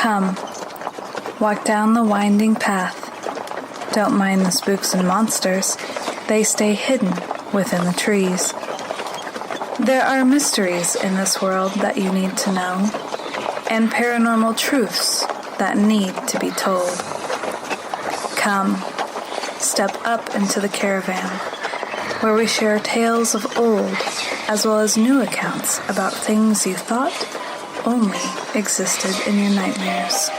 Come, walk down the winding path. Don't mind the spooks and monsters. They stay hidden within the trees. There are mysteries in this world that you need to know, and paranormal truths that need to be told. Come, step up into the caravan, where we share tales of old as well as new accounts about things you thought only existed in your nightmares.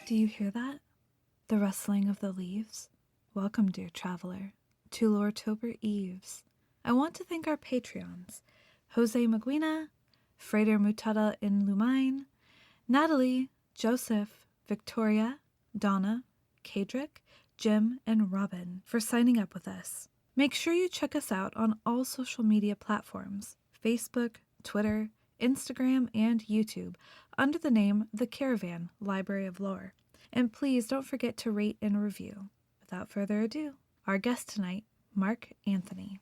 Do you hear that? The rustling of the leaves? Welcome, dear traveler, to Loretober Eves. I want to thank our Patreons, Jose Maguina, Frater Mutada in Lumain, Natalie, Joseph, Victoria, Donna, Kadrick, Jim, and Robin for signing up with us. Make sure you check us out on all social media platforms, Facebook, Twitter, Instagram, and YouTube, under the name The Caravan Library of Lore. And please don't forget to rate and review. Without further ado, our guest tonight, Mark Anthony.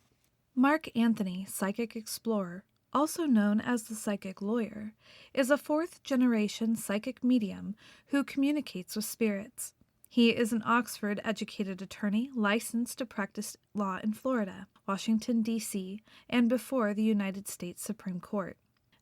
Mark Anthony, psychic explorer, also known as the psychic lawyer, is a fourth-generation psychic medium who communicates with spirits. He is an Oxford-educated attorney licensed to practice law in Florida, Washington, D.C., and before the United States Supreme Court.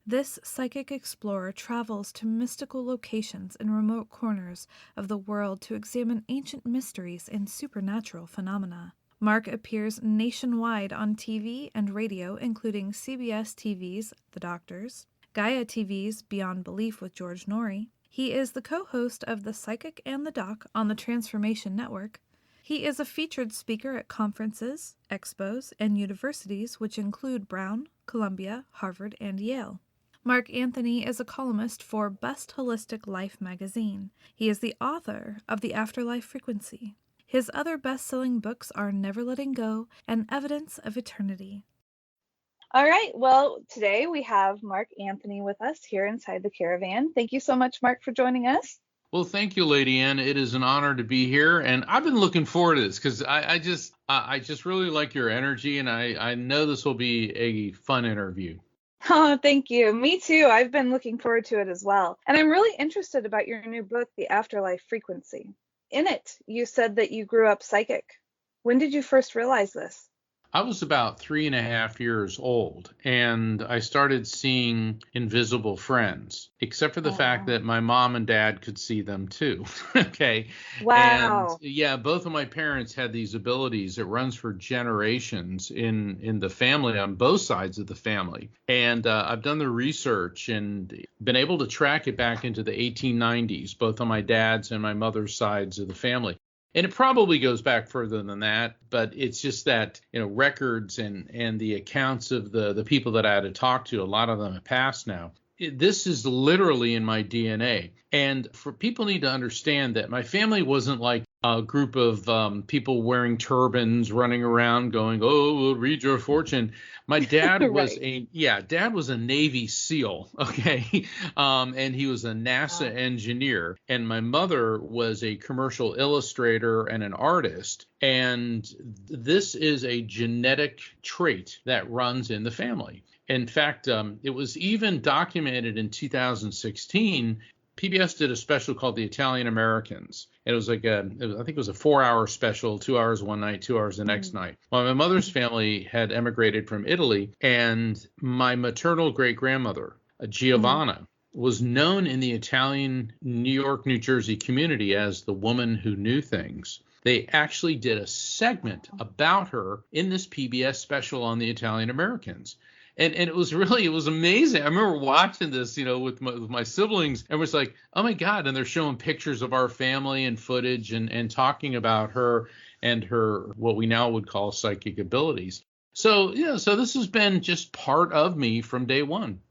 This psychic explorer travels to mystical locations in remote corners of the world to examine ancient mysteries and supernatural phenomena. Mark appears nationwide on TV and radio, including CBS TV's The Doctors, Gaia TV's Beyond Belief with George Norrie. He is the co-host of The Psychic and the Doc on the Transformation Network. He is a featured speaker at conferences, expos, and universities which include Brown, Columbia, Harvard, and Yale. Mark Anthony is a columnist for Best Holistic Life magazine. He is the author of The Afterlife Frequency. His other best-selling books are Never Letting Go and Evidence of Eternity. All right, well, today we have Mark Anthony with us here inside the caravan. Thank you so much, Mark, for joining us. Well, thank you, Lady Ann. It is an honor to be here, and I've been looking forward to this because I just really like your energy, and I know this will be a fun interview. Oh, thank you. Me too. I've been looking forward to it as well. And I'm really interested about your new book, The Afterlife Frequency. In it, you said that you grew up psychic. When did you first realize this? I was about 3.5 years old, and I started seeing invisible friends, except for the fact that my mom and dad could see them too. Okay. Wow. And yeah, both of my parents had these abilities. It runs for generations in the family, on both sides of the family. And I've done the research and been able to track it back into the 1890s, both on my dad's and my mother's sides of the family. And it probably goes back further than that, but it's just that, records and the accounts of the people that I had to talk to, a lot of them have passed now. This is literally in my DNA. And for people need to understand that my family wasn't like a group of people wearing turbans running around going, oh, we'll read your fortune. My dad was right. Dad was a Navy SEAL. Okay. And he was a NASA engineer. And my mother was a commercial illustrator and an artist. And this is a genetic trait that runs in the family. In fact, it was even documented in 2016. PBS did a special called The Italian Americans. And it was like I think it was a 4-hour special, 2 hours one night, 2 hours the next night. Well, my mother's family had emigrated from Italy, and my maternal great-grandmother, Giovanna, was known in the Italian New York, New Jersey community as the woman who knew things. They actually did a segment about her in this PBS special on the Italian Americans. And it was amazing. I remember watching this, with my siblings, and was like, oh my God. And they're showing pictures of our family and footage and talking about her and her, what we now would call psychic abilities. So this has been just part of me from day one.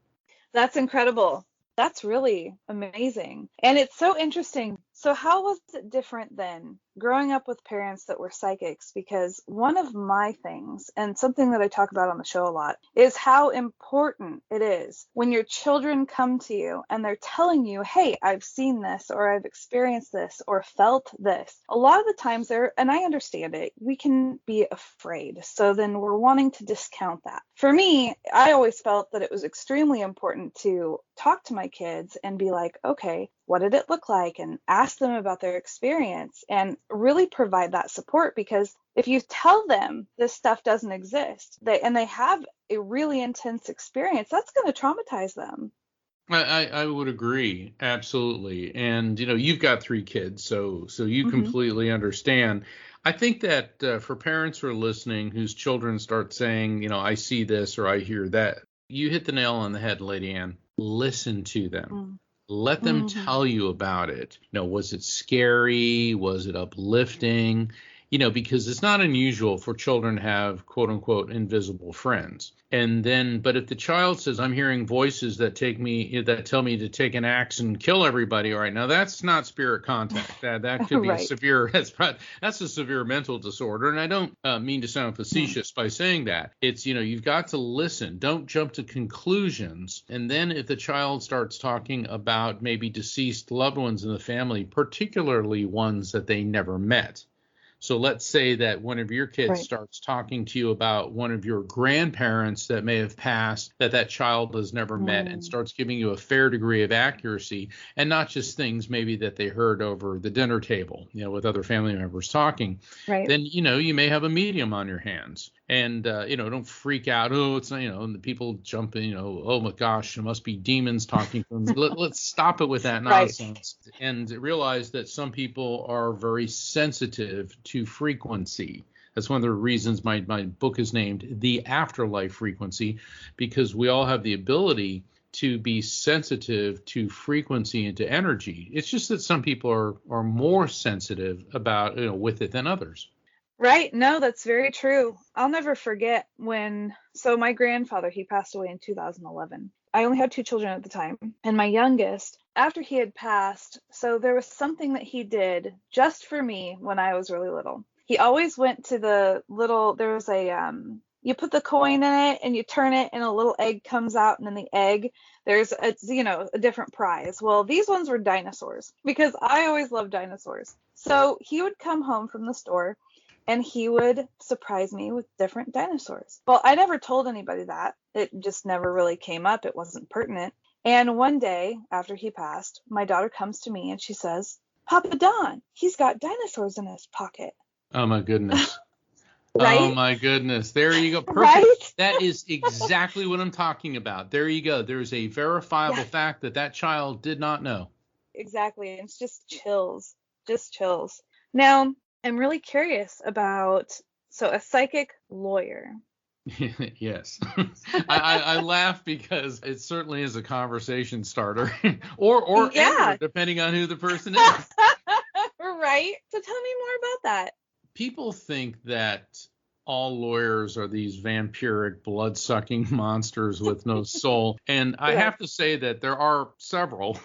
That's incredible. That's really amazing. And it's so interesting So how was it different then, growing up with parents that were psychics? Because one of my things, and something that I talk about on the show a lot, is how important it is when your children come to you and they're telling you, hey, I've seen this, or I've experienced this, or felt this. A lot of the times and I understand it, we can be afraid. So then we're wanting to discount that. For me, I always felt that it was extremely important to talk to my kids and be like, okay, what did it look like? And ask them about their experience and really provide that support, because if you tell them this stuff doesn't exist, they have a really intense experience, that's going to traumatize them. I would agree, absolutely. And you've got 3 kids, so you Hmm. completely understand. I think that for parents who are listening whose children start saying, I see this or I hear that, you hit the nail on the head, Lady Ann. Listen to them. Let them Mm-hmm. tell you about it. Was it scary? Was it uplifting? Because it's not unusual for children to have quote unquote invisible friends. And then, but if the child says, I'm hearing voices that tell me to take an axe and kill everybody right now, that's not spirit contact. That could be a Right. severe, that's a severe mental disorder. And I don't mean to sound facetious by saying that. It's, you've got to listen. Don't jump to conclusions. And then if the child starts talking about maybe deceased loved ones in the family, particularly ones that they never met. So let's say that one of your kids Right. starts talking to you about one of your grandparents that may have passed that child has never met, and Mm. starts giving you a fair degree of accuracy, and not just things maybe that they heard over the dinner table, with other family members talking, Right. then, you may have a medium on your hands. And, don't freak out. Oh, it's not, and the people jump in, oh my gosh, it must be demons talking to them. Let's stop it with that Right. nonsense and realize that some people are very sensitive to frequency. That's one of the reasons my book is named The Afterlife Frequency, because we all have the ability to be sensitive to frequency and to energy. It's just that some people are more sensitive about, with it than others. Right. No, that's very true. I'll never forget so my grandfather, he passed away in 2011. I only had 2 children at the time. And my youngest, after he had passed, so there was something that he did just for me when I was really little. He always went to there was you put the coin in it and you turn it and a little egg comes out, and in the egg, there's a different prize. Well, these ones were dinosaurs because I always loved dinosaurs. So he would come home from the store and he would surprise me with different dinosaurs. Well, I never told anybody that. It just never really came up. It wasn't pertinent. And one day after he passed, my daughter comes to me and she says, Papa Don, he's got dinosaurs in his pocket. Oh my goodness. Oh Right? my goodness. There you go. Perfect. Right? That is exactly what I'm talking about. There you go. There's a verifiable Yes, fact that child did not know. exactly. It's just chills. Just chills. Now, I'm really curious about, so a psychic lawyer. Yes. I laugh because it certainly is a conversation starter or ender, Yeah. depending on who the person is. Right? So tell me more about that. People think that all lawyers are these vampiric, blood-sucking monsters with no soul. And I Right. have to say that there are several,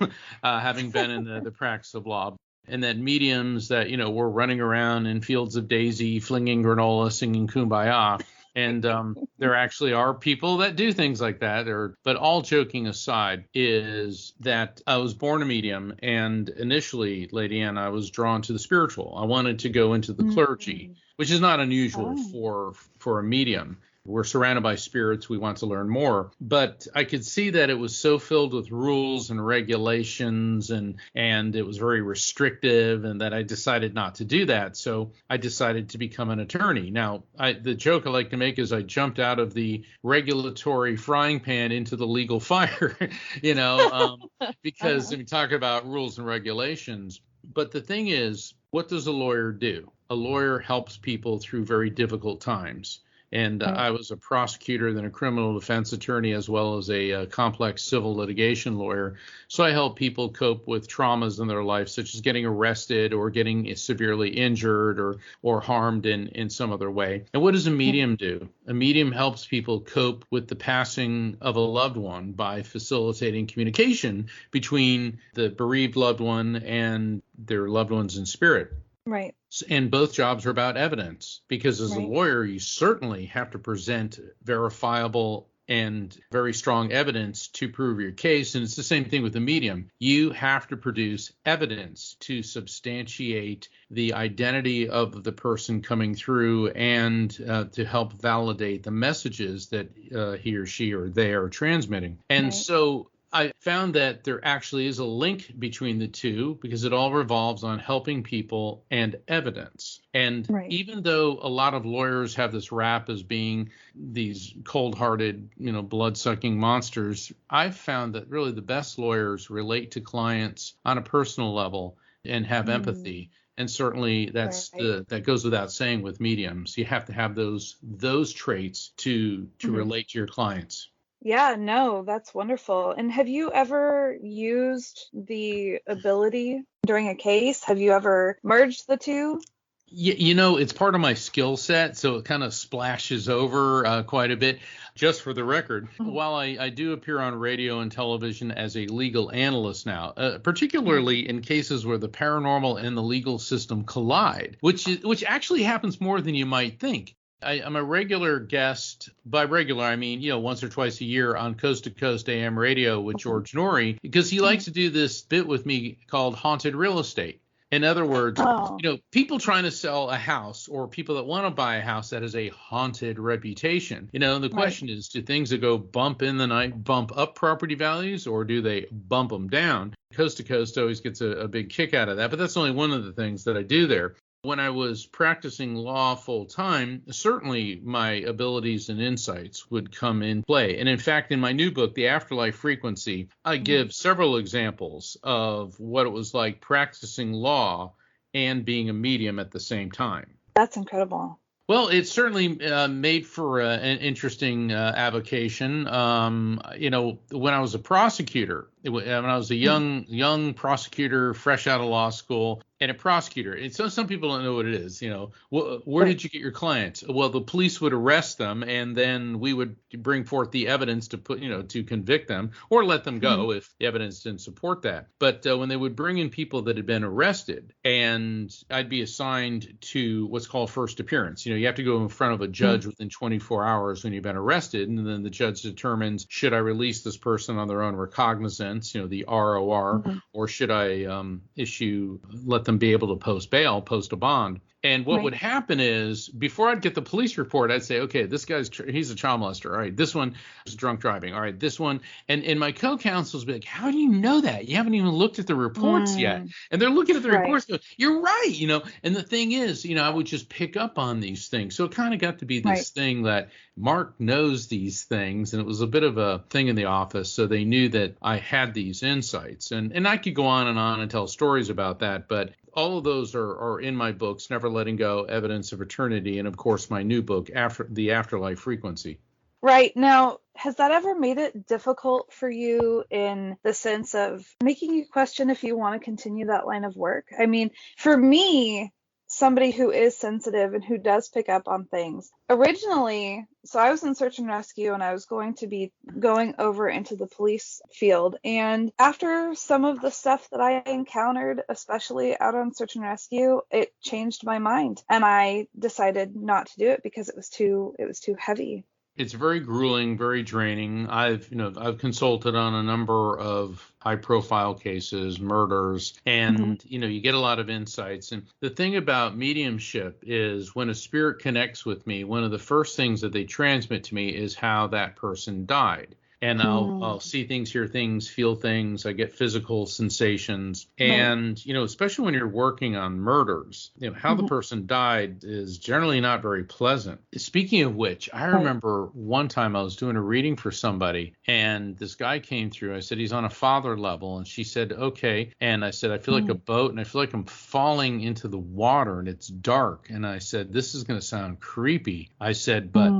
having been in the practice of law, and that mediums that, were running around in fields of daisy, flinging granola, singing kumbaya. And there actually are people that do things like that. But all joking aside, is that I was born a medium, and initially, Lady Ann, I was drawn to the spiritual. I wanted to go into the clergy, Mm. which is not unusual Oh. for a medium. We're surrounded by spirits. We want to learn more. But I could see that it was so filled with rules and regulations, and it was very restrictive, and that I decided not to do that. So I decided to become an attorney. Now, the joke I like to make is I jumped out of the regulatory frying pan into the legal fire, because Uh-huh. if you talk about rules and regulations. But the thing is, what does a lawyer do? A lawyer helps people through very difficult times. And Right. I was a prosecutor, then a criminal defense attorney, as well as a complex civil litigation lawyer. So I help people cope with traumas in their life, such as getting arrested or getting severely injured or harmed in some other way. And what does a medium do? A medium helps people cope with the passing of a loved one by facilitating communication between the bereaved loved one and their loved ones in spirit. Right. And both jobs are about evidence, because as a Right. lawyer, you certainly have to present verifiable and very strong evidence to prove your case. And it's the same thing with the medium. You have to produce evidence to substantiate the identity of the person coming through and to help validate the messages that he or she or they are transmitting. And Right. so I found that there actually is a link between the two, because it all revolves on helping people and evidence. And Right. even though a lot of lawyers have this rap as being these cold-hearted, blood-sucking monsters, I've found that really the best lawyers relate to clients on a personal level and have empathy. And certainly Right. that goes without saying with mediums. You have to have those traits to relate to your clients. Yeah, no, that's wonderful. And have you ever used the ability during a case? Have you ever merged the two? It's part of my skill set, so it kind of splashes over quite a bit. Just for the record, Mhm. while I do appear on radio and television as a legal analyst now, Mhm. particularly in cases where the paranormal and the legal system collide, which actually happens more than you might think. I'm a regular guest. By regular, I mean, once or twice a year on Coast to Coast AM radio with Mhm. George Norrie, because he Mhm. likes to do this bit with me called haunted real estate. In other words, Oh, people trying to sell a house or people that want to buy a house that has a haunted reputation. The right. question is, do things that go bump in the night bump up property values, or do they bump them down? Coast to Coast always gets a big kick out of that, but that's only one of the things that I do there. When I was practicing law full time, certainly my abilities and insights would come in play. And in fact, in my new book, The Afterlife Frequency, I Mhm. give several examples of what it was like practicing law and being a medium at the same time. That's incredible. Well, it's certainly made for an interesting avocation. When I was a prosecutor, when I was a Mhm. young prosecutor, fresh out of law school, and a prosecutor, and so some people don't know what it is. Where Right. did you get your clients? Well, the police would arrest them, and then we would bring forth the evidence to convict them or let them Mhm. go if the evidence didn't support that. But when they would bring in people that had been arrested, and I'd be assigned to what's called first appearance. You have to go in front of a Mhm. judge within 24 hours when you've been arrested, and then the judge determines, should I release this person on their own recognizance, the ROR, Mhm. or should I let them be able to post bail, post a bond. And what Right. would happen is, before I'd get the police report, I'd say, okay, this he's a child molester. All right, this one is drunk driving. All right, this one. And my co-counsels be like, how do you know that? You haven't even looked at the reports yet. Mm. And they're looking at the Right. reports, go, you're right. And the thing is, I would just pick up on these things. So it kind of got to be Right. this thing that Mark knows these things. And it was a bit of a thing in the office. So they knew that I had these insights. And I could go on and tell stories about that. But all of those are in my books, Never Letting Go, Evidence of Eternity, and of course my new book, The Afterlife Frequency. Right. Now, has that ever made it difficult for you in the sense of making you question if you want to continue that line of work? I mean, for me, somebody who is sensitive and who does pick up on things, originally, so I was in search and rescue and I was going to be going over into the police field. And after some of the stuff that I encountered, especially out on search and rescue, it changed my mind and I decided not to do it because it was too heavy. It's very grueling, very draining. I've consulted on a number of high profile cases, murders, Mhm. and you get a lot of insights. And the thing about mediumship is, when a spirit connects with me, one of the first things that they transmit to me is how that person died. And I'll Hmm. see things, hear things, feel things. I get physical sensations. Right. And, especially when you're working on murders, how the Mhm. person died is generally not very pleasant. Speaking of which, I Right. remember one time I was doing a reading for somebody, and this guy came through. I said, he's on a father level. And she said, okay. And I said, I feel like a Mm. boat, and I feel like I'm falling into the water, and it's dark. And I said, this is going to sound creepy. I said, but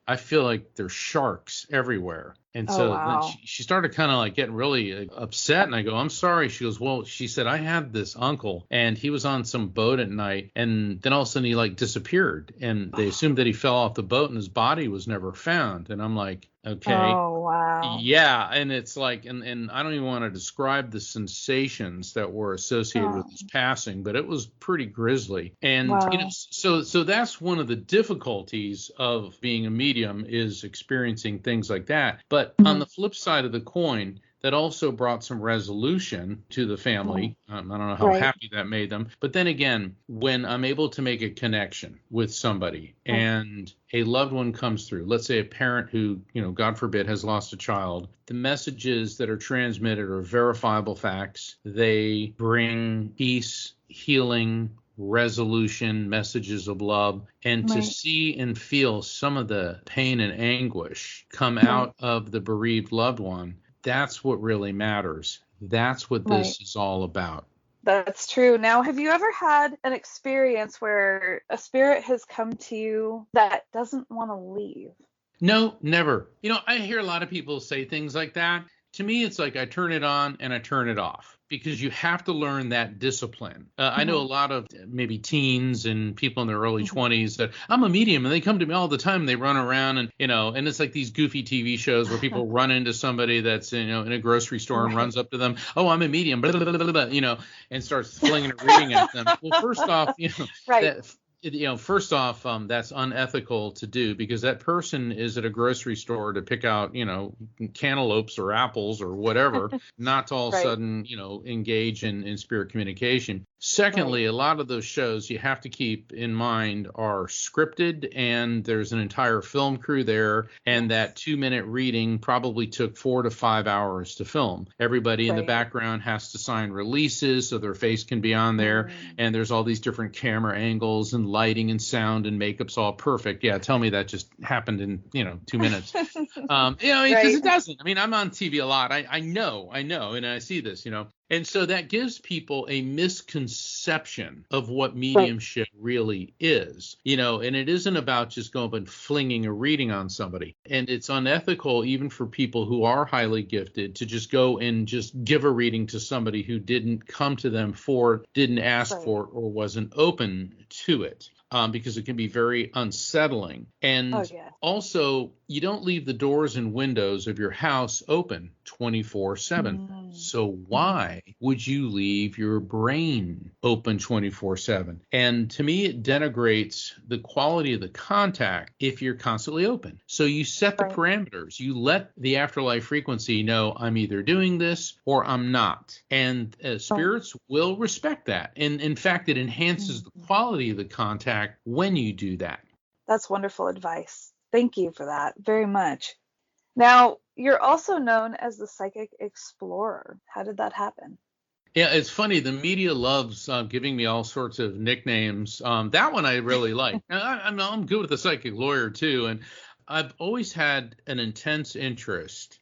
I feel like there's sharks everywhere. And Oh, so then wow. she started kind of like getting really upset. And I go, I'm sorry. She goes, well, she said, I had this uncle and he was on some boat at night. And then all of a sudden he like disappeared. And they assumed that he fell off the boat and his body was never found. And I'm like, okay. Oh, wow. Yeah, and it's like, and I don't even want to describe the sensations that were associated with Oh, his passing, but it was pretty grisly. And wow. so that's one of the difficulties of being a medium is experiencing things like that. But on Mhm. the flip side of the coin, that also brought some resolution to the Mhm. family. I don't know how Right. happy that made them. But then again, when I'm able to make a connection with somebody Right. and a loved one comes through, let's say a parent who, God forbid, has lost a child, the messages that are transmitted are verifiable facts. They bring peace, healing, resolution, messages of love, and to Right. see and feel some of the pain and anguish come Right. out of the bereaved loved one, that's what really matters. That's what Right. this is all about. That's true. Now, have you ever had an experience where a spirit has come to you that doesn't want to leave? No, never. I hear a lot of people say things like that. To me, it's like I turn it on and I turn it off because you have to learn that discipline. I know a Hmm. lot of maybe teens and people in their early Hmm. 20s that I'm a medium and they come to me all the time. They run around and it's like these goofy TV shows where people run into somebody that's, in a grocery store and Right. runs up to them. Oh, I'm a medium, blah, blah, blah, blah, blah, and starts flinging a reading at them. Well, first off, Right. that first off, that's unethical to do because that person is at a grocery store to pick out, cantaloupes or apples or whatever, not to all of a Right. sudden, engage in spirit communication. Right. Secondly, a lot of those shows you have to keep in mind are scripted and there's an entire film crew there. And that Yes. 2-minute reading probably took 4 to 5 hours to film. Everybody in the Right. background has to sign releases so their face can be on there. Mm. And there's all these different camera angles and lighting and sound and makeup's all perfect. Yeah, tell me that just happened in 2 minutes. Because Right. it doesn't. I mean, I'm on TV a lot. I know, and I see this. And so that gives people a misconception of what Right. mediumship really is, and it isn't about just going up and flinging a reading on somebody. And it's unethical even for people who are highly gifted to just go and just give a reading to somebody who didn't come to them for it, didn't ask Right. for it, or wasn't open to it. Because it can be very unsettling. Oh, And yes. also, you don't leave the doors and windows of your house open 24/7. Mm. So Hmm. why would you leave your brain open 24/7? And to me, it denigrates the quality of the contact if you're constantly open. So you set the Right. parameters. You let the afterlife frequency know I'm either doing this or I'm not. And Right. spirits will respect that. And in fact, it enhances the Mhm. quality of the contact when you do that. That's wonderful advice. Thank you for that very much. Now, you're also known as the psychic explorer. How did that happen? Yeah, it's funny. The media loves giving me all sorts of nicknames. That one I really like. I'm good with the psychic lawyer too, and I've always had an intense interest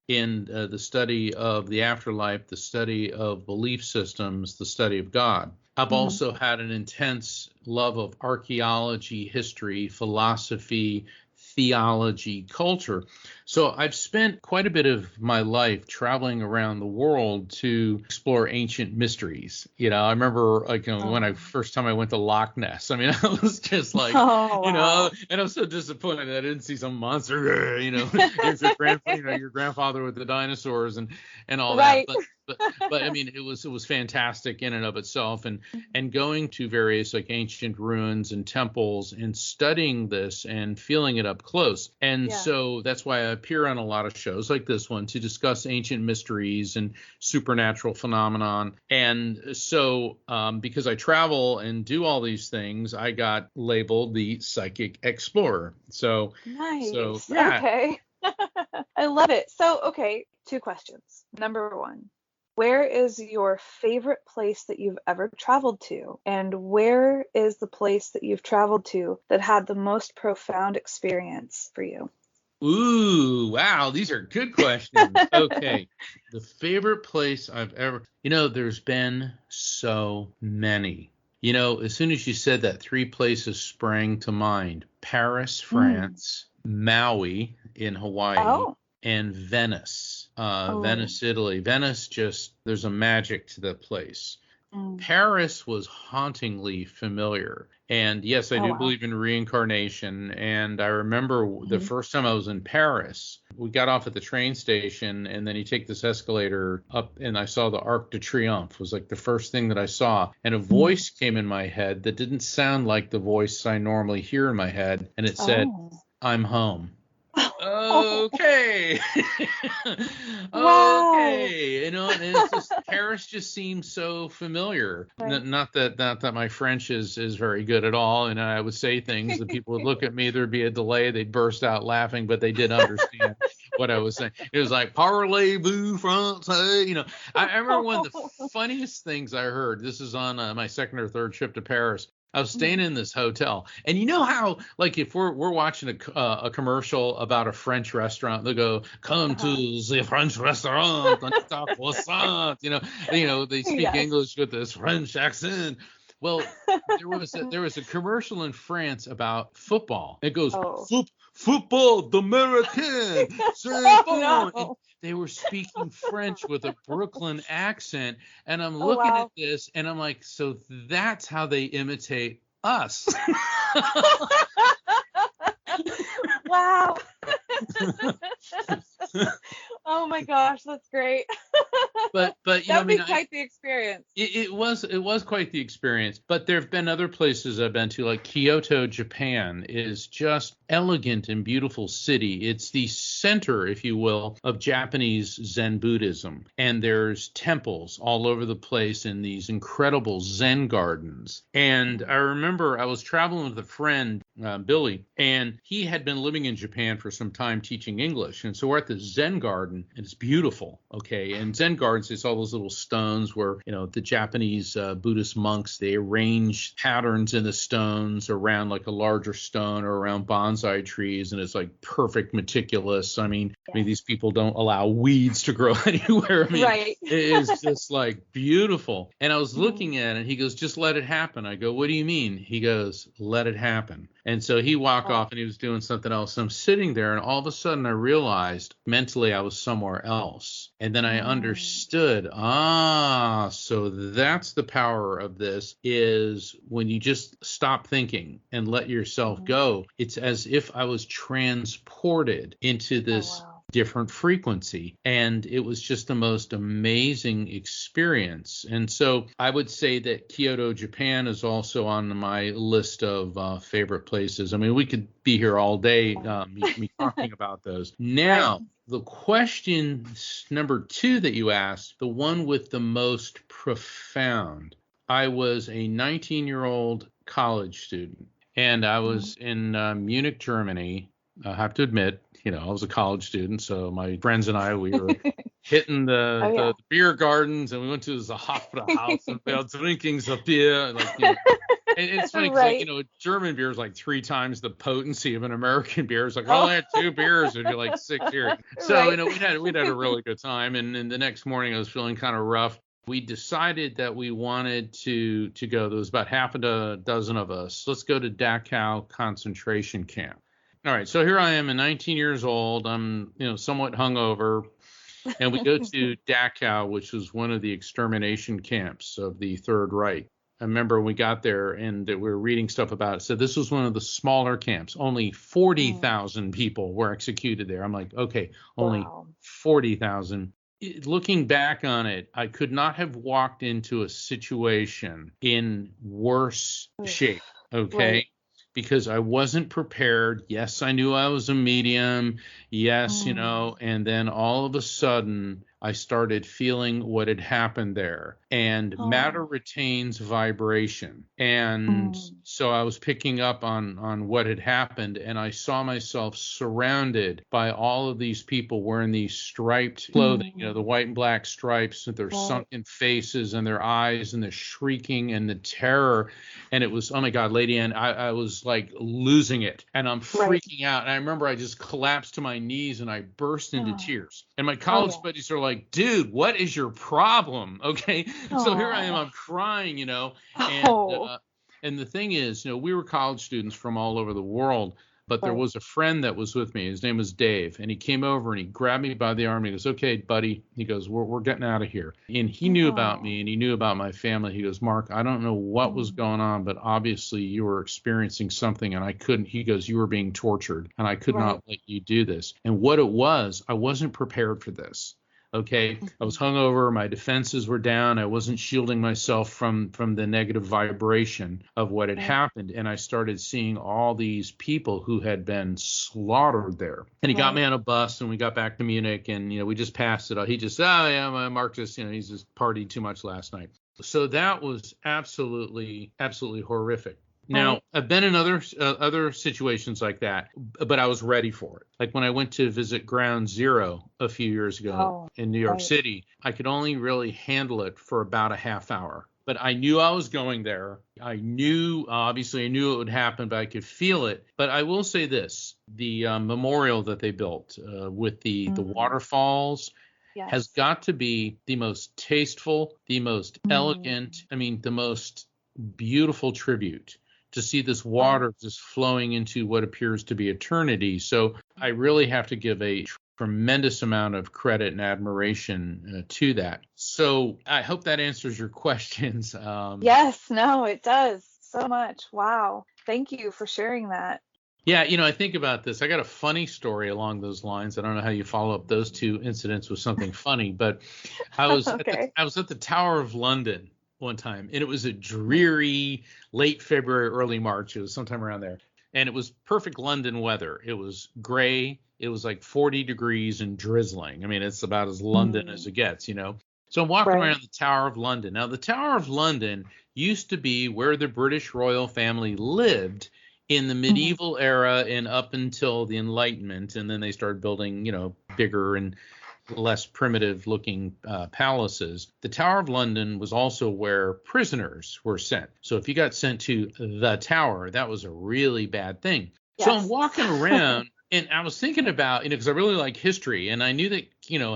in the study of the afterlife, the study of belief systems, the study of God. I've Hmm. also had an intense love of archaeology, history, philosophy, theology, culture. So I've spent quite a bit of my life traveling around the world to explore ancient mysteries. I remember like when I Oh. first time I went to Loch Ness. I mean, I was just like, Oh, wow. and I'm so disappointed I didn't see some monster, here's your grandfather with the dinosaurs and all that. Right. But I mean, it was fantastic in and of itself, and going to various like ancient ruins and temples and studying this and feeling it up close. And Yeah. so that's why I appear on a lot of shows like this one to discuss ancient mysteries and supernatural phenomenon. And so because I travel and do all these things, I got labeled the psychic explorer. So Nice. yeah. Okay. I love it. So, okay, two questions. Number one, where is your favorite place that you've ever traveled to? And where is the place that you've traveled to that had the most profound experience for you? Ooh, wow, these are good questions. Okay. The favorite place I've ever, there's been so many. As soon as you said that, three places sprang to mind. Paris, Mm. France, Maui in Hawaii, Oh. and Venice, Oh. Venice, Italy. Venice, just there's a magic to the place. Mm. Paris was hauntingly familiar. And yes, I Oh, do wow. believe in reincarnation. And I remember the Mhm. first time I was in Paris, we got off at the train station, and then you take this escalator up, and I saw the Arc de Triomphe was like the first thing that I saw. And a Mm. voice came in my head that didn't sound like the voice I normally hear in my head. And it said, Oh. "I'm home." Oh. Okay. Wow. Okay. And it's just Paris just seems so familiar. Right. Not that my French is very good at all, and I would say things that people would look at me, there'd be a delay, they'd burst out laughing, but they did understand what I was saying. It was like parlez-vous français, I remember one of the funniest things I heard. This is on my second or third trip to Paris. I was staying Mhm. in this hotel, and you know how, like, if we're watching a commercial about a French restaurant, they go, "Come to Uh-huh. the French restaurant, on est à croissant," they speak Yes. English with this French accent. Well, there was a commercial in France about football. It goes, Oh. Football d'Americain, c'est bon. And No. they were speaking French with a Brooklyn accent. And I'm Oh, looking at wow. this and I'm like, so that's how they imitate us. Wow. Oh my gosh, that's great. But That would be quite the experience. it was quite the experience. But there have been other places I've been to, like Kyoto, Japan is just elegant and beautiful city. It's the center, if you will, of Japanese Zen Buddhism. And there's temples all over the place in these incredible Zen gardens. And I remember I was traveling with a friend, Billy, and he had been living in Japan for some time teaching English. And so we're at the Zen garden, and it's beautiful. Okay. And Zen gardens, it's all those little stones where, the Japanese Buddhist monks, they arrange patterns in the stones around like a larger stone or around bonsai trees. And it's like perfect, meticulous. I mean, Yes. these people don't allow weeds to grow anywhere. I mean, Right. it is just like beautiful. And I was Mhm. looking at it, and he goes, "Just let it happen." I go, "What do you mean?" He goes, "Let it happen." And so he walked Oh. off and he was doing something else. So I'm sitting there, and all of a sudden I realized mentally I was somewhere else. And then I understood, so that's the power of this, is when you just stop thinking and let yourself Mhm. go. It's as if I was transported into this wow. different frequency, and it was just the most amazing experience. And so I would say that Kyoto, Japan is also on my list of favorite places. I mean, we could be here all day, me talking about those. Right. Now, the question number 2 that you asked, the one with the most profound. I was a 19-year-old college student, and I Mhm. was in Munich, Germany. I have to admit, I was a college student, so my friends and I, we were hitting Oh, the, yeah. the beer gardens, and we went to the Hofbrauhaus and we were drinking the beer, like, and it's funny because, like, Right. German beer is like 3 times the potency of an American beer. It's like, oh, Oh. I had 2 beers, and you're like 6 here. So, Right. we'd had a really good time, and then the next morning I was feeling kind of rough. We decided that we wanted to go. There was about half a dozen of us. Let's go to Dachau concentration camp. All right, so here I am, at 19 years old. I'm, somewhat hungover, and we go to Dachau, which was one of the extermination camps of the Third Reich. I remember when we got there and that we were reading stuff about it. So this was one of the smaller camps. Only Mm. 40,000 people were executed there. I'm like, okay, only Wow. 40,000. Looking back on it, I could not have walked into a situation in worse shape. Oof. Okay. Right. Because I wasn't prepared. Yes, I knew I was a medium. Yes, Mm. and then all of a sudden I started feeling what had happened there. And matter Oh. retains vibration. And Mm. so I was picking up on what had happened, and I saw myself surrounded by all of these people wearing these striped clothing, Mm. the white and black stripes with their Right. sunken faces and their eyes and the shrieking and the terror. And it was, oh my God, Lady Ann, I was like losing it, and I'm Right. freaking out. And I remember I just collapsed to my knees and I burst into Oh. tears. And my Oh, college yeah. buddies are like, "Dude, what is your problem?" Okay. So here I am, Oh. I'm crying, and Oh. and the thing is, we were college students from all over the world. But there Right. was a friend that was with me. His name was Dave. And he came over and he grabbed me by the arm. He goes, okay, buddy. He goes, we're getting out of here. And he knew about Oh. me and he knew about my family. He goes, Mark, I don't know what was going on, but obviously you were experiencing something and I couldn't. He goes, you were being tortured and I could Right. not let you do this. And what it was, I wasn't prepared for this. Okay, I was hungover. My defenses were down. I wasn't shielding myself from the negative vibration of what had Right. happened. And I started seeing all these people who had been slaughtered there. And he got Right. me on a bus and we got back to Munich and, we just passed it. He just, oh yeah, Mark just, he's just partied too much last night. So that was absolutely, absolutely horrific. Now, Right. I've been in other situations like that, but I was ready for it. Like when I went to visit Ground Zero a few years ago in New York right. City, I could only really handle it for about a half hour. But I knew I was going there. Obviously I knew it would happen, but I could feel it. But I will say this, the memorial that they built with the waterfalls Yes. has got to be the most tasteful, the most elegant, the most beautiful tribute to see this water just flowing into what appears to be eternity. So I really have to give a tremendous amount of credit and admiration to that. So I hope that answers your questions. Yes, no, it does so much. Wow. Thank you for sharing that. Yeah, I think about this. I got a funny story along those lines. I don't know how you follow up those two incidents with something funny, but I was Okay. I was at the Tower of London one time, and it was a dreary late February, early March. It was sometime around there, and it was perfect London weather. It was gray. It was like 40 degrees and drizzling. It's about as London as it gets, So I'm walking Right. around the Tower of London. Now, the Tower of London used to be where the British royal family lived in the medieval era and up until the Enlightenment, and then they started building, bigger and less primitive looking palaces. The Tower of London was also where prisoners were sent. So if you got sent to the Tower, that was a really bad thing. Yes. So I'm walking around and I was thinking about, because I really like history and I knew that,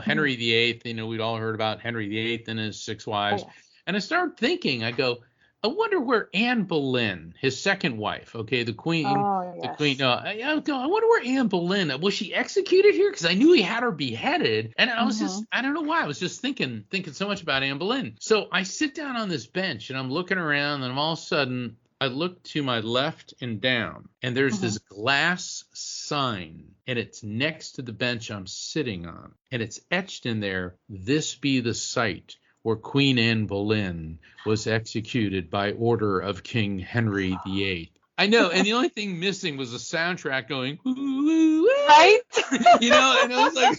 Henry VIII, we'd all heard about Henry VIII and his 6 wives. Oh, yes. And I started thinking, I go, I wonder where Anne Boleyn, his second wife, okay, the queen, I wonder where Anne Boleyn, was she executed here? Because I knew he had her beheaded. And I was just, I don't know why, I was just thinking so much about Anne Boleyn. So I sit down on this bench and I'm looking around and all of a sudden I look to my left and down and there's this glass sign and it's next to the bench I'm sitting on. And it's etched in there, "This be the site where Queen Anne Boleyn was executed by order of King Henry VIII." I know, and the only thing missing was a soundtrack going, Right? and I was like,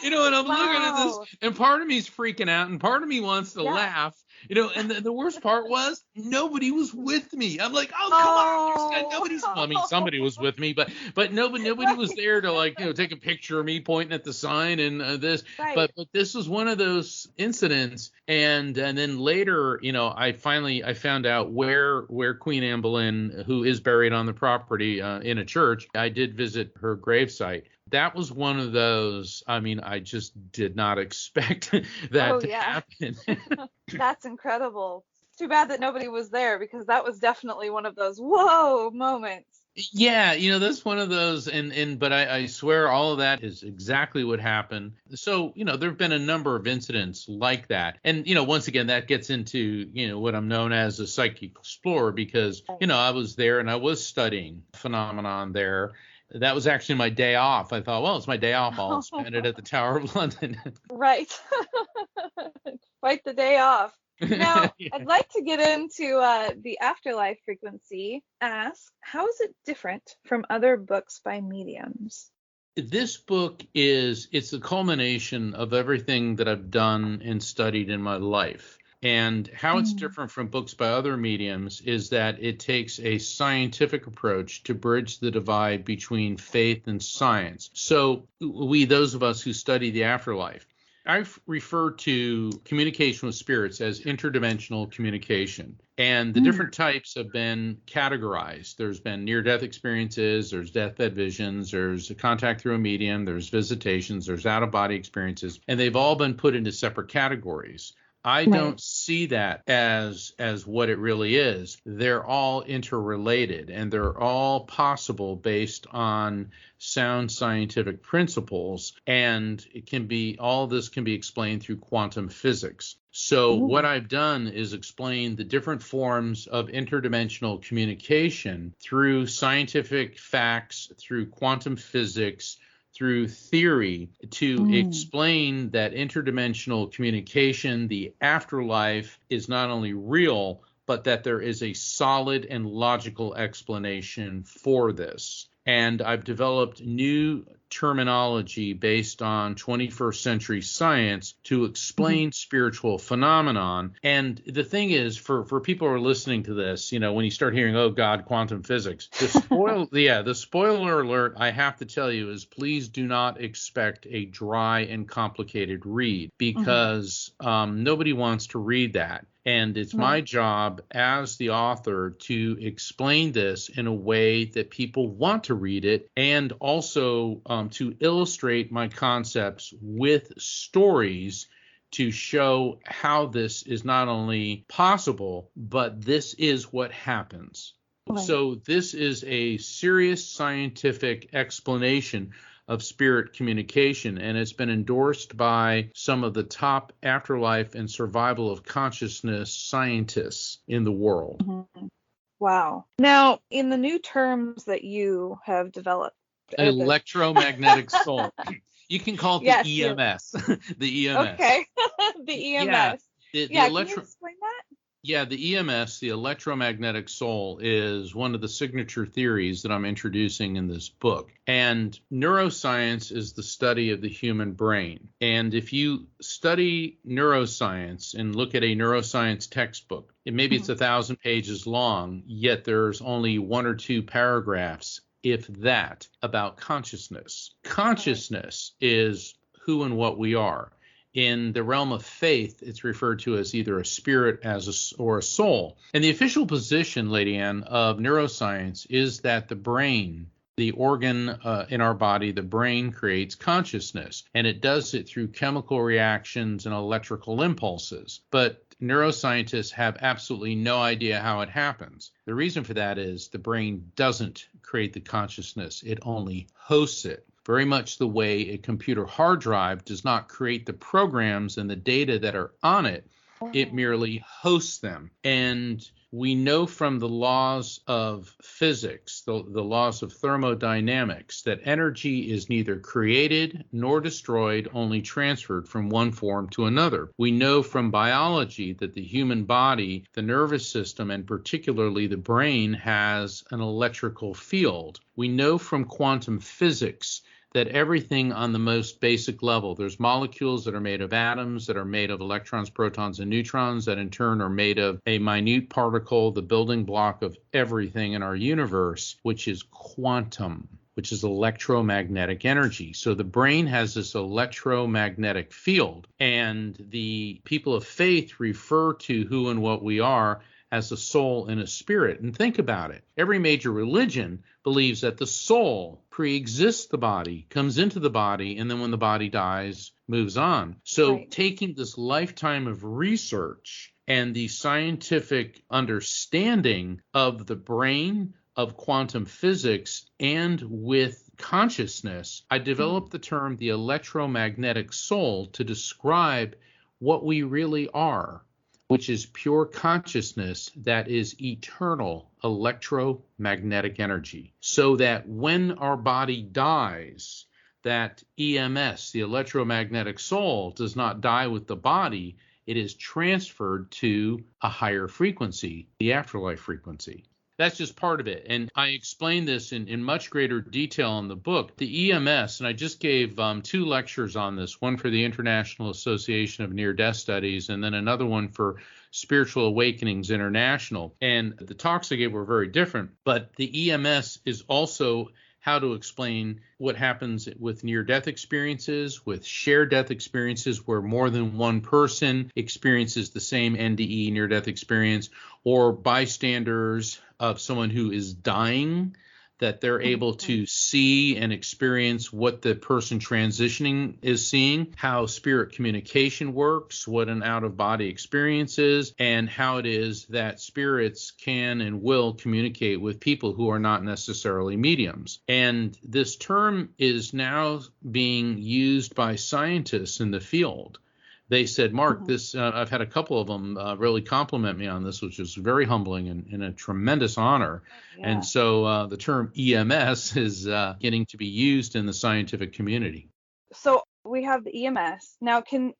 and I'm looking at this, and part of me is freaking out, and part of me wants to laugh, and the worst part was nobody was with me. I'm like, oh, come on, somebody was with me, but nobody was there to take a picture of me pointing at the sign and this. Right. But this was one of those incidents, and then later, I found out where Queen Anne Boleyn, who is buried on the property in a church. I did visit her gravesite. That was one of those. I just did not expect that to happen. That's incredible. It's too bad that nobody was there because that was definitely one of those whoa moments. Yeah, that's one of those, but I swear all of that is exactly what happened. So, there have been a number of incidents like that. And, once again, that gets into, what I'm known as a psychic explorer because, I was there and I was studying phenomenon there. That was actually my day off. I thought, well, it's my day off. I'll spend it at the Tower of London. Right. Quite the day off. Now, I'd like to get into the Afterlife Frequency. Ask, how is it different from other books by mediums? This book it's the culmination of everything that I've done and studied in my life. And how it's different from books by other mediums is that it takes a scientific approach to bridge the divide between faith and science. So those of us who study the afterlife, I refer to communication with spirits as interdimensional communication. And the different types have been categorized. There's been near-death experiences, there's deathbed visions, there's a contact through a medium, there's visitations, there's out-of-body experiences, and they've all been put into separate categories. I Right. don't see that as what it really is. They're all interrelated, and they're all possible based on sound scientific principles, and all this can be explained through quantum physics. So what I've done is explain the different forms of interdimensional communication through scientific facts, through quantum physics, through theory, to explain that interdimensional communication, the afterlife, is not only real, but that there is a solid and logical explanation for this. And I've developed new terminology based on 21st century science to explain spiritual phenomenon. And the thing is, for people who are listening to this, when you start hearing, oh God, quantum physics, the spoiler alert I have to tell you is, please do not expect a dry and complicated read, because nobody wants to read that. And it's my job as the author to explain this in a way that people want to read it, and also to illustrate my concepts with stories to show how this is not only possible, but this is what happens. Right. So this is a serious scientific explanation of spirit communication, and it's been endorsed by some of the top afterlife and survival of consciousness scientists in the world. Wow. Now, in the new terms that you have developed, electromagnetic soul. You can call it the EMS. The EMS. Okay. The EMS. Yeah, can you explain that? Yeah, the EMS, the electromagnetic soul, is one of the signature theories that I'm introducing in this book. And neuroscience is the study of the human brain. And if you study neuroscience and look at a neuroscience textbook, maybe it's 1,000 pages long, yet there's only 1 or 2 paragraphs, if that, about consciousness. Consciousness is who and what we are. In the realm of faith, it's referred to as either a spirit or a soul. And the official position, Lady Ann, of neuroscience is that the brain, the organ in our body, the brain creates consciousness, and it does it through chemical reactions and electrical impulses. But neuroscientists have absolutely no idea how it happens. The reason for that is the brain doesn't create the consciousness, it only hosts it. Very much the way a computer hard drive does not create the programs and the data that are on it, it merely hosts them. And we know from the laws of physics, the laws of thermodynamics, that energy is neither created nor destroyed, only transferred from one form to another. We know from biology that the human body, the nervous system, and particularly the brain, has an electrical field. We know from quantum physics that everything on the most basic level, there's molecules that are made of atoms, that are made of electrons, protons, and neutrons, that in turn are made of a minute particle, the building block of everything in our universe, which is quantum, which is electromagnetic energy. So the brain has this electromagnetic field, and the people of faith refer to who and what we are as a soul and a spirit. And think about it. Every major religion believes that the soul pre-exists the body, comes into the body, and then when the body dies, moves on. So taking this lifetime of research and the scientific understanding of the brain, of quantum physics, and with consciousness, I developed the term the electromagnetic soul to describe what we really are, which is pure consciousness that is eternal electromagnetic energy. So that when our body dies, that EMS, the electromagnetic soul, does not die with the body. It is transferred to a higher frequency, the afterlife frequency. That's just part of it. And I explain this in much greater detail in the book. The EMS, and I just gave 2 lectures on this, one for the International Association of Near-Death Studies, and then another one for Spiritual Awakenings International. And the talks I gave were very different, but the EMS is also how to explain what happens with near-death experiences, with shared death experiences where more than one person experiences the same NDE, near-death experience, or bystanders of someone who is dying that they're able to see and experience what the person transitioning is seeing, how spirit communication works, what an out-of-body experience is, and how it is that spirits can and will communicate with people who are not necessarily mediums. And this term is now being used by scientists in the field. They said, Mark, this I've had a couple of them really compliment me on this, which is very humbling and a tremendous honor. Yeah. And so the term EMS is getting to be used in the scientific community. So we have the EMS. Now, can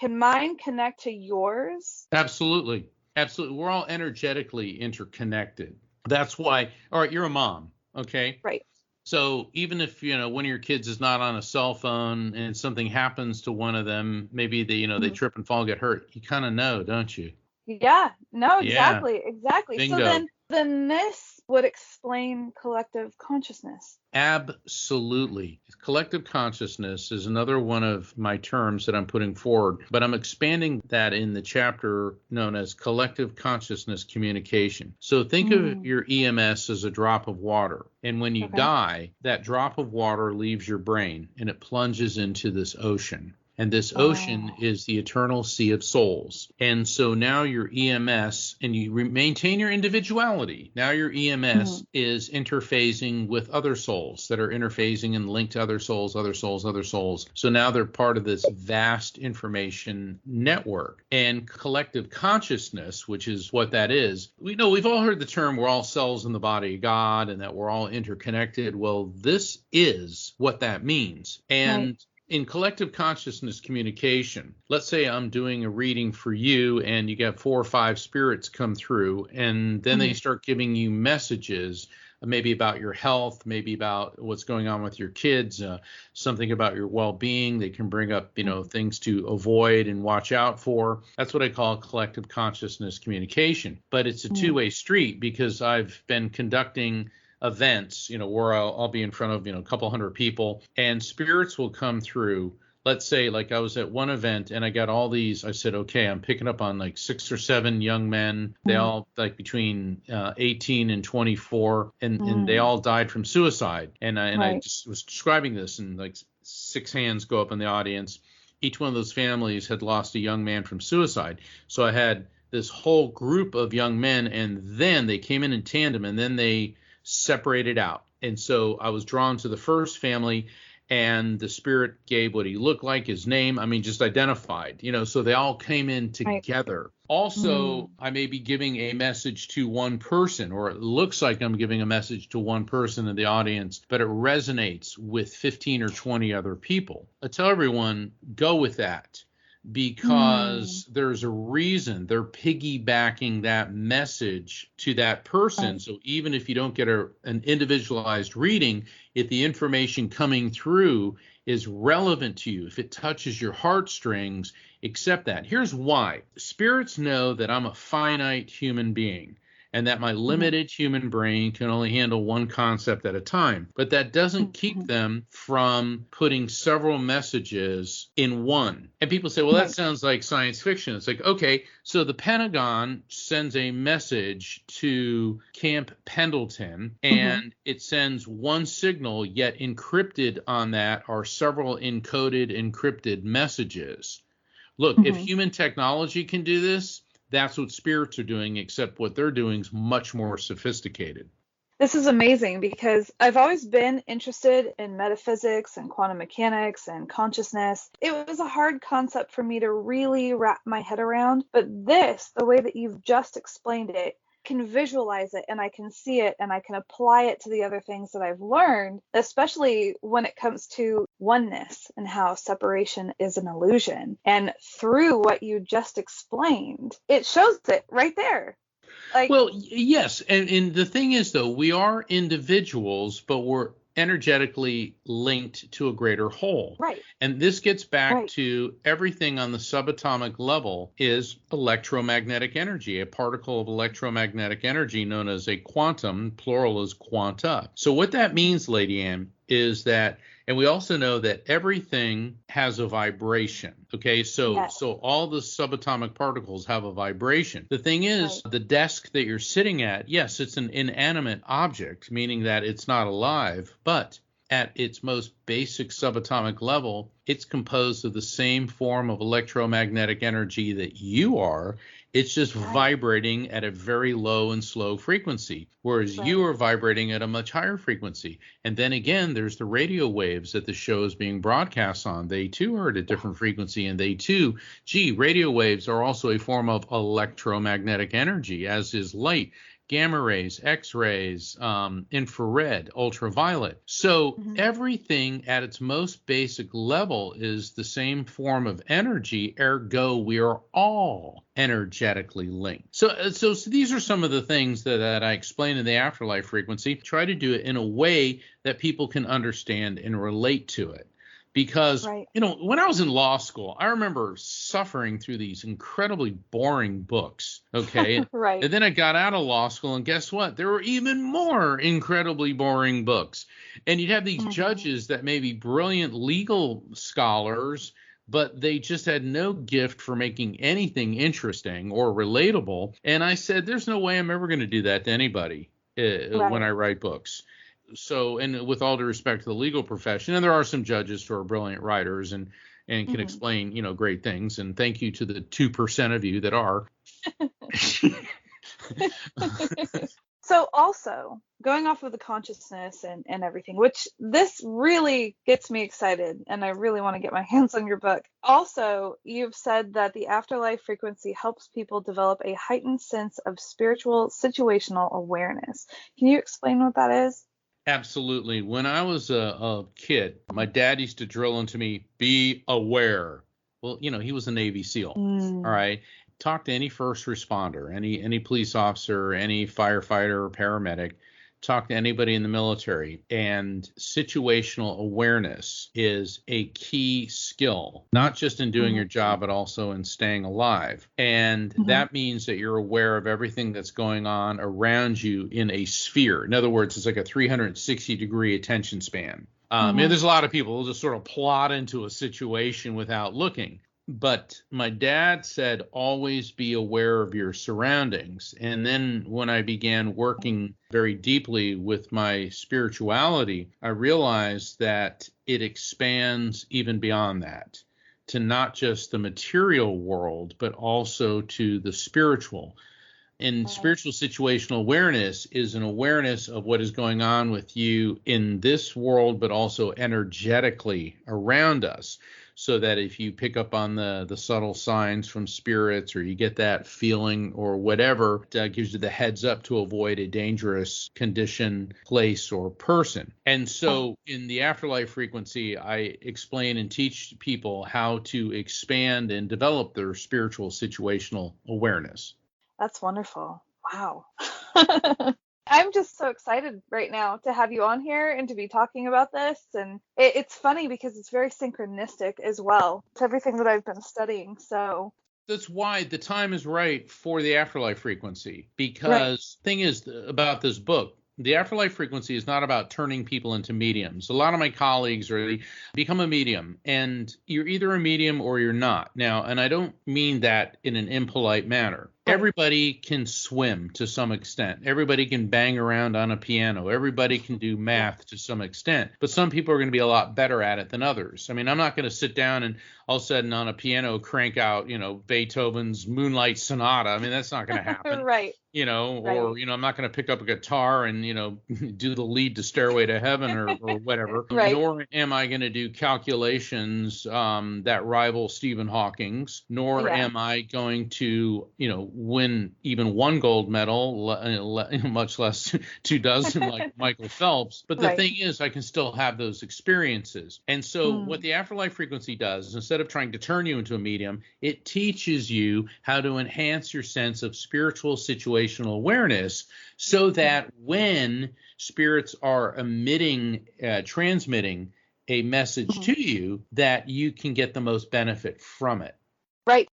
mine connect to yours? Absolutely. Absolutely. We're all energetically interconnected. That's why, all right, you're a mom, okay? Right. So even if, one of your kids is not on a cell phone and something happens to one of them, maybe they trip and fall, get hurt, you kind of know, don't you? Yeah. No, Yeah. exactly. Bingo. So then this would explain collective consciousness. Absolutely. Collective consciousness is another one of my terms that I'm putting forward, but I'm expanding that in the chapter known as collective consciousness communication. So think of your EMS as a drop of water. And when you die, that drop of water leaves your brain and it plunges into this ocean. And this ocean is the eternal sea of souls. And so now your EMS, and you maintain your individuality. Now your EMS is interfacing with other souls that are interfacing and linked to other souls, other souls, other souls. So now they're part of this vast information network. And collective consciousness, which is what that is, we've all heard the term we're all cells in the body of God and that we're all interconnected. Well, this is what that means. And in collective consciousness communication, let's say I'm doing a reading for you and you got 4 or 5 spirits come through, and then they start giving you messages, maybe about your health, maybe about what's going on with your kids, something about your well-being. They can bring up, things to avoid and watch out for. That's what I call collective consciousness communication. But it's a two-way street, because I've been conducting events, where I'll be in front of, a couple hundred people, and spirits will come through. Let's say, like, I was at one event and I got all these, I said, okay, I'm picking up on like 6 or 7 young men. They all like between 18 and 24, and they all died from suicide. And I just was describing this, and like 6 hands go up in the audience. Each one of those families had lost a young man from suicide. So I had this whole group of young men, and then they came in tandem, and then they separated out. And so I was drawn to the first family, and the spirit gave what he looked like, his name, just identified, so they all came in together. Also, I may be giving a message to one person, or it looks like I'm giving a message to one person in the audience, but it resonates with 15 or 20 other people. I tell everyone, go with that, because there's a reason they're piggybacking that message to that person. So even if you don't get an individualized reading, if the information coming through is relevant to you, if it touches your heartstrings, accept that. Here's why. Spirits know that I'm a finite human being, and that my limited human brain can only handle one concept at a time. But that doesn't keep them from putting several messages in one. And people say, well, that sounds like science fiction. It's like, okay, so the Pentagon sends a message to Camp Pendleton, and it sends one signal, yet encrypted on that are several encrypted messages. Look, if human technology can do this, that's what spirits are doing, except what they're doing is much more sophisticated. This is amazing, because I've always been interested in metaphysics and quantum mechanics and consciousness. It was a hard concept for me to really wrap my head around, but the way that you've just explained it, can visualize it, and I can see it, and I can apply it to the other things that I've learned, especially when it comes to oneness and how separation is an illusion. And through what you just explained, it shows it right there. Well, yes. And the thing is, though, we are individuals, but we're energetically linked to a greater whole. Right. And this gets back to everything on the subatomic level is electromagnetic energy, a particle of electromagnetic energy known as a quantum, plural is quanta. So what that means, Lady Ann, is that, and we also know that everything has a vibration. Okay, so all the subatomic particles have a vibration. The thing is, the desk that you're sitting at, yes, it's an inanimate object, meaning that it's not alive, but at its most basic subatomic level, it's composed of the same form of electromagnetic energy that you are. It's just vibrating at a very low and slow frequency, whereas you are vibrating at a much higher frequency. And then again, there's the radio waves that the show is being broadcast on. They too are at a different frequency, and they too, radio waves are also a form of electromagnetic energy, as is light, gamma rays, X-rays, infrared, ultraviolet. So everything at its most basic level is the same form of energy, ergo we are all energetically linked. So these are some of the things that I explain in the Afterlife Frequency. Try to do it in a way that people can understand and relate to it. Because, when I was in law school, I remember suffering through these incredibly boring books, okay? And then I got out of law school, and guess what? There were even more incredibly boring books. And you'd have these judges that may be brilliant legal scholars, but they just had no gift for making anything interesting or relatable. And I said, there's no way I'm ever going to do that to anybody when I write books. So, and with all due respect to the legal profession, and there are some judges who are brilliant writers and can explain, great things. And thank you to the 2% of you that are. So also, going off of the consciousness and everything, which this really gets me excited, and I really want to get my hands on your book. Also, you've said that the Afterlife Frequency helps people develop a heightened sense of spiritual situational awareness. Can you explain what that is? Absolutely. When I was a kid, my dad used to drill into me, be aware. Well, he was a Navy SEAL. All right. Talk to any first responder, any police officer, any firefighter or paramedic. Talk to anybody in the military. And situational awareness is a key skill, not just in doing your job, but also in staying alive. And that means that you're aware of everything that's going on around you in a sphere. In other words, it's like a 360-degree attention span. There's a lot of people who just sort of plot into a situation without looking. But my dad said, always be aware of your surroundings. And then when I began working very deeply with my spirituality, I realized that it expands even beyond that to not just the material world, but also to the spiritual. And spiritual situational awareness is an awareness of what is going on with you in this world, but also energetically around us. So that if you pick up on the subtle signs from spirits, or you get that feeling or whatever, that gives you the heads up to avoid a dangerous condition, place, or person. And so in the Afterlife Frequency, I explain and teach people how to expand and develop their spiritual situational awareness. That's wonderful. Wow. I'm just so excited right now to have you on here and to be talking about this. And it's funny because it's very synchronistic as well to everything that I've been studying. So that's why the time is right for the Afterlife Frequency, because thing is about this book, the Afterlife Frequency is not about turning people into mediums. A lot of my colleagues become a medium, and you're either a medium or you're not. Now, and I don't mean that in an impolite manner. Everybody can swim to some extent. Everybody can bang around on a piano. Everybody can do math to some extent. But some people are going to be a lot better at it than others. I mean, I'm not going to sit down and all of a sudden on a piano crank out, Beethoven's Moonlight Sonata. I mean, that's not going to happen. Or, I'm not going to pick up a guitar and, do the lead to Stairway to Heaven or whatever. Nor am I going to do calculations that rival Stephen Hawking's. Nor am I going to, win even one gold medal, much less 2 dozen like Michael Phelps. But the thing is, I can still have those experiences. And so what the Afterlife Frequency does is, instead of trying to turn you into a medium, it teaches you how to enhance your sense of spiritual situational awareness, so that when spirits are transmitting a message to you, that you can get the most benefit from it. Right.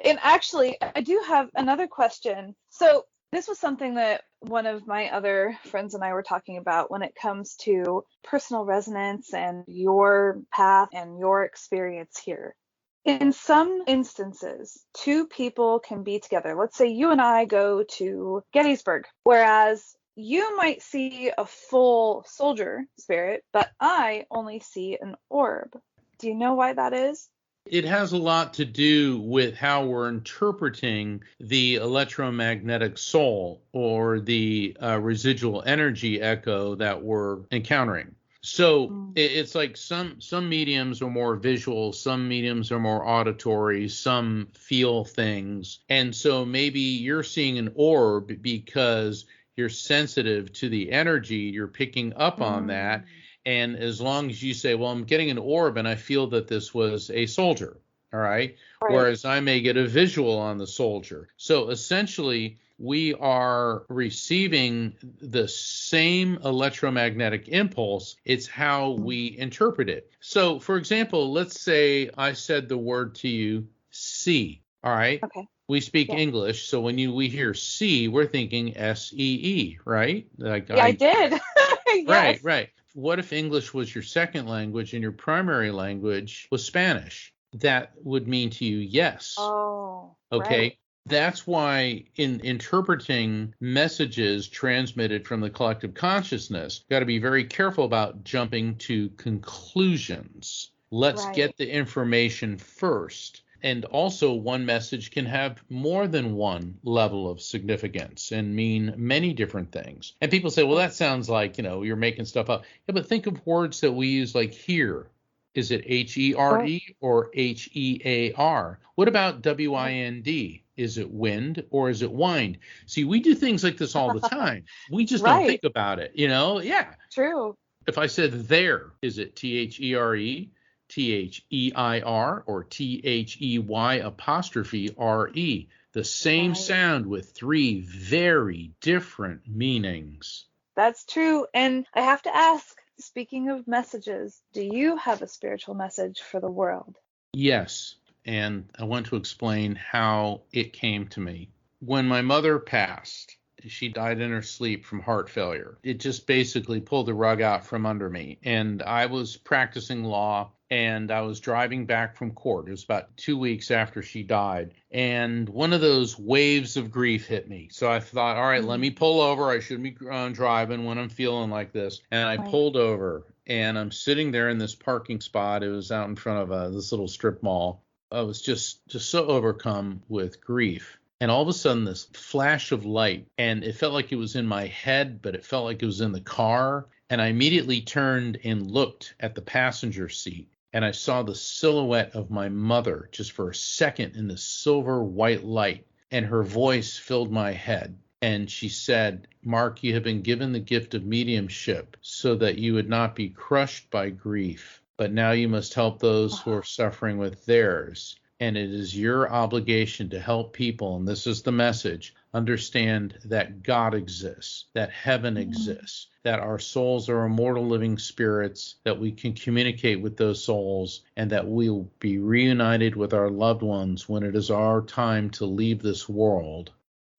And actually, I do have another question. So this was something that one of my other friends and I were talking about when it comes to personal resonance and your path and your experience here. In some instances, two people can be together. Let's say you and I go to Gettysburg, whereas you might see a full soldier spirit, but I only see an orb. Do you know why that is? It has a lot to do with how we're interpreting the electromagnetic soul or the residual energy echo that we're encountering. So it's like some mediums are more visual, some mediums are more auditory, some feel things. And so maybe you're seeing an orb because you're sensitive to the energy, you're picking up on that. And as long as you say, well, I'm getting an orb and I feel that this was a soldier, all right? Whereas I may get a visual on the soldier. So essentially, we are receiving the same electromagnetic impulse. It's how we interpret it. So, for example, let's say I said the word to you, see, all right? Okay. We speak English, so when we hear see, we're thinking S-E-E, right? Like I did. Yes. Right. What if English was your second language and your primary language was Spanish? That would mean to you yes. Oh, okay. Right. That's why in interpreting messages transmitted from the collective consciousness, got to be very careful about jumping to conclusions. Let's get the information first. And also, one message can have more than one level of significance and mean many different things. And people say, well, that sounds like, you're making stuff up. Yeah, but think of words that we use like here. Is it H-E-R-E or H-E-A-R? What about W-I-N-D? Is it wind or is it wind? See, we do things like this all the time. We just don't think about it, Yeah. True. If I said there, is it T-H-E-R-E? T-H-E-I-R or T-H-E-Y apostrophe R-E. The same sound with three very different meanings. That's true. And I have to ask, speaking of messages, do you have a spiritual message for the world? Yes. And I want to explain how it came to me. When my mother passed, she died in her sleep from heart failure. It just basically pulled the rug out from under me. And I was practicing law and I was driving back from court. It was about 2 weeks after she died. And one of those waves of grief hit me. So I thought, all right, let me pull over. I shouldn't be driving when I'm feeling like this. And I pulled over and I'm sitting there in this parking spot. It was out in front of this little strip mall. I was just so overcome with grief. And all of a sudden, this flash of light, and it felt like it was in my head, but it felt like it was in the car. And I immediately turned and looked at the passenger seat, and I saw the silhouette of my mother just for a second in the silver white light, and her voice filled my head. And she said, Mark, you have been given the gift of mediumship so that you would not be crushed by grief, but now you must help those who are suffering with theirs. And it is your obligation to help people, and this is the message, understand that God exists, that heaven exists, that our souls are immortal living spirits, that we can communicate with those souls, and that we'll be reunited with our loved ones when it is our time to leave this world.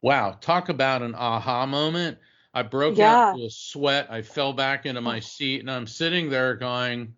Wow, talk about an aha moment. I broke out into a sweat. I fell back into my seat, and I'm sitting there going,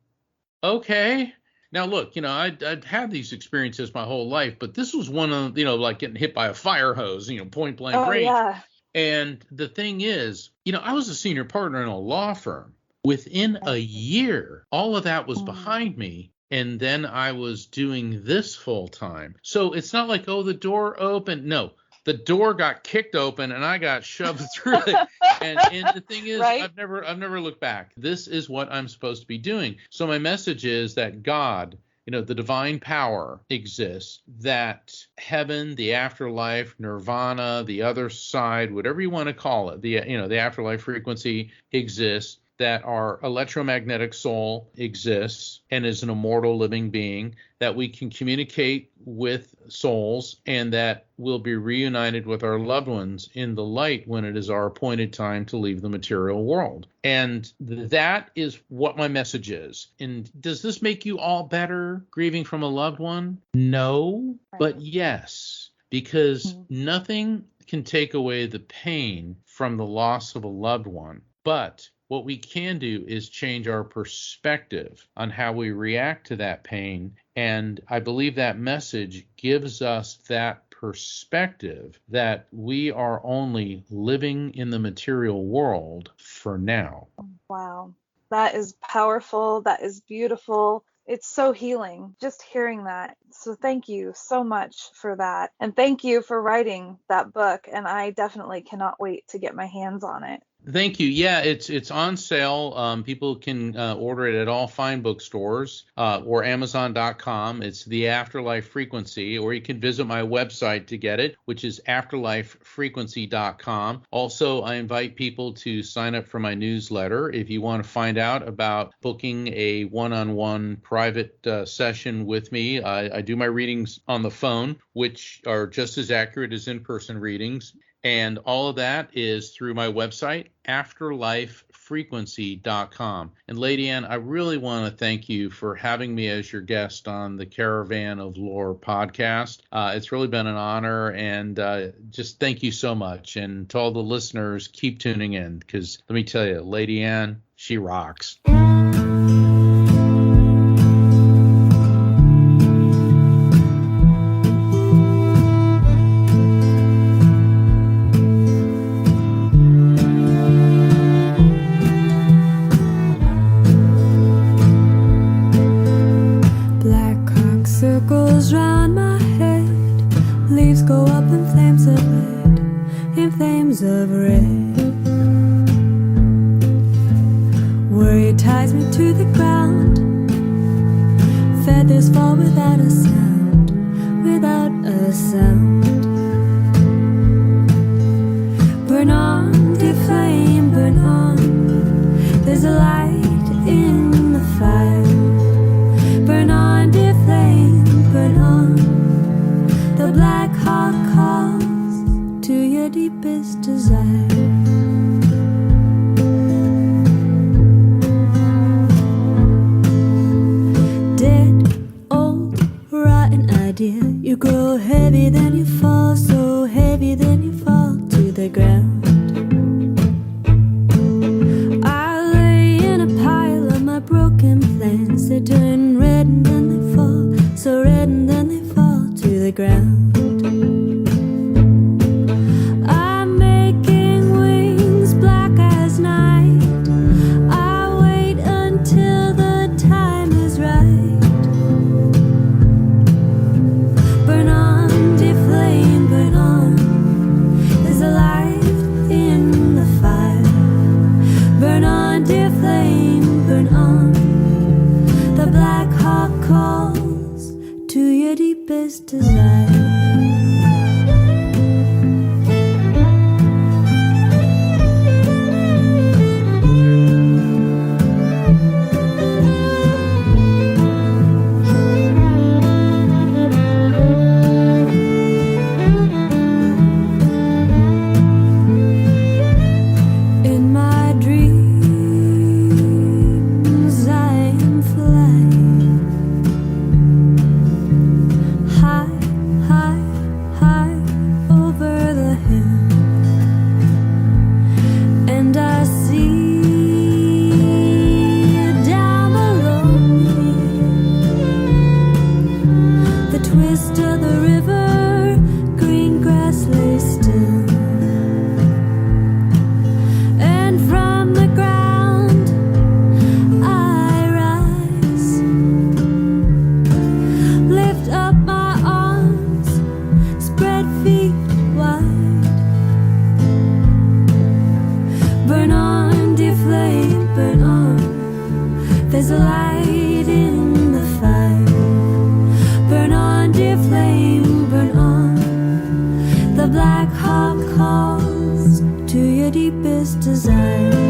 okay. Now, look, I'd had these experiences my whole life, but this was one of, like getting hit by a fire hose, point blank range. Yeah. And the thing is, I was a senior partner in a law firm. Within a year, all of that was behind me. And then I was doing this full time. So it's not like, the door opened. No, the door got kicked open and I got shoved through it. And the thing is, I've never looked back. This is what I'm supposed to be doing. So my message is that God, the divine power exists, that heaven, the afterlife, nirvana, the other side, whatever you want to call it, the afterlife frequency exists, that our electromagnetic soul exists and is an immortal living being, that we can communicate with souls, and that we'll be reunited with our loved ones in the light when it is our appointed time to leave the material world. And that is what my message is. And does this make you all better grieving from a loved one? No, but yes, because nothing can take away the pain from the loss of a loved one, but what we can do is change our perspective on how we react to that pain. And I believe that message gives us that perspective that we are only living in the material world for now. Wow. That is powerful. That is beautiful. It's so healing just hearing that. So thank you so much for that. And thank you for writing that book. And I definitely cannot wait to get my hands on it. Thank you. Yeah, it's on sale. People can order it at all fine bookstores or Amazon.com. It's the Afterlife Frequency, or you can visit my website to get it, which is afterlifefrequency.com. Also, I invite people to sign up for my newsletter if you want to find out about booking a one-on-one private session with me. I do my readings on the phone, which are just as accurate as in-person readings. And all of that is through my website, afterlifefrequency.com. And Lady Ann, I really want to thank you for having me as your guest on the Caravan of Lore podcast. It's really been an honor, and just thank you so much. And to all the listeners, keep tuning in, because let me tell you, Lady Ann, she rocks. Circles round my head, leaves go up in flames of red, in flames of red. Worry ties me to the ground, feathers fall without a sound, without a sound. Burn on, dear flame, burn on, there's a light in the fire. Burn on, dear flame, burn on. The black heart calls to your deepest desire. Dead, old, rotten idea. You grow heavy, then you fall, so heavy, then you fall to the ground. I lay in a pile of my broken plans. They turn red and then they fall, so red and then they fall to the ground. I'm making wings black as night. I wait until the time is right. Burn on, dear flame, burn on. There's a light in the fire. Burn on, dear flame, burn on. The black heart calls to your deepest desire. In my dreams I am flying high, high, high over the hill, and I see down below me the twist of the river, green grass lay still, and from the ground I rise, lift up my arms, spread feet wide. Burn on, dear flame, burn on. There's a light in the fire. Burn on, dear flame, burn on. The black heart calls to your deepest desire.